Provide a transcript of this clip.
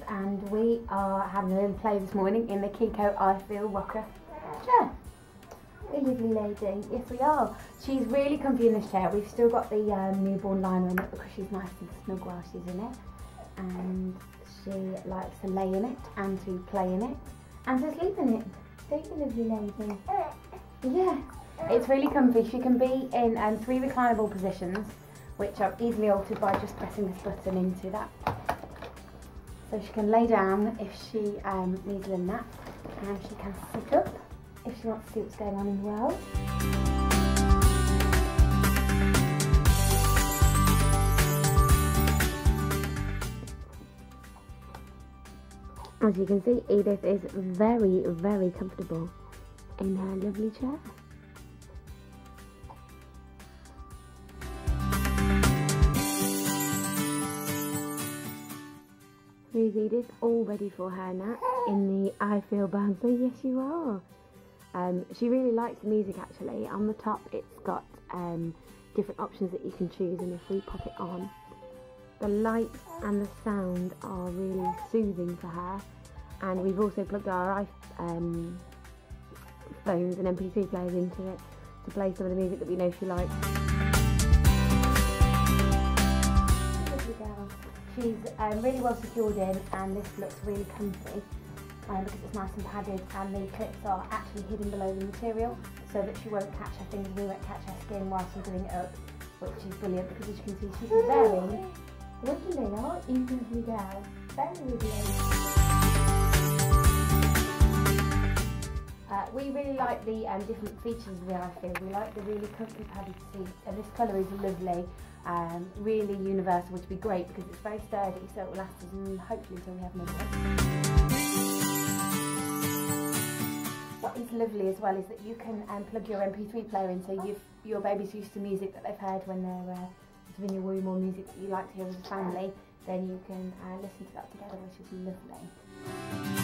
and we are having a little play this morning in the Chicco Ifeel rocker chair. A lovely lady, yes we are. She's really comfy in this chair. We've still got the newborn liner on it because she's nice and snug while she's in it, and she likes to lay in it and to play in it and to sleep in it. Don't you, lovely lady? Yeah, it's really comfy. She can be in 3 reclinable positions, which are easily altered by just pressing this button into that. So she can lay down if she needs a little nap, and she can sit up if she wants to see what's going on in the world. As you can see, Edith is very, very comfortable in her lovely chair. Here's Edith all ready for her nap in the Ifeel bouncer. Yes, you are. She really likes the music actually. On the top it's got different options that you can choose, and if we pop it on, the lights and the sound are really soothing for her. And we've also plugged our phones and MP3 players into it to play some of the music that we know she likes. She's really well secured in, and this looks really comfy because it's nice and padded, and the clips are actually hidden below the material so that she won't catch her fingers, we won't catch her skin whilst we're doing it up, which is brilliant because as you can see she's very wiggly, aren't you, lovely girl? Very wiggly. We really like the different features of the Ifeel. We like the really comfy padded seat, and this colour is lovely, really universal, which would be great because it's very sturdy, so it will last us hopefully until we have another one. What is lovely as well is that you can plug your MP3 player in, so your baby's used to music that they've heard when they're in your womb, or music that you like to hear as a family, then you can listen to that together, which is lovely.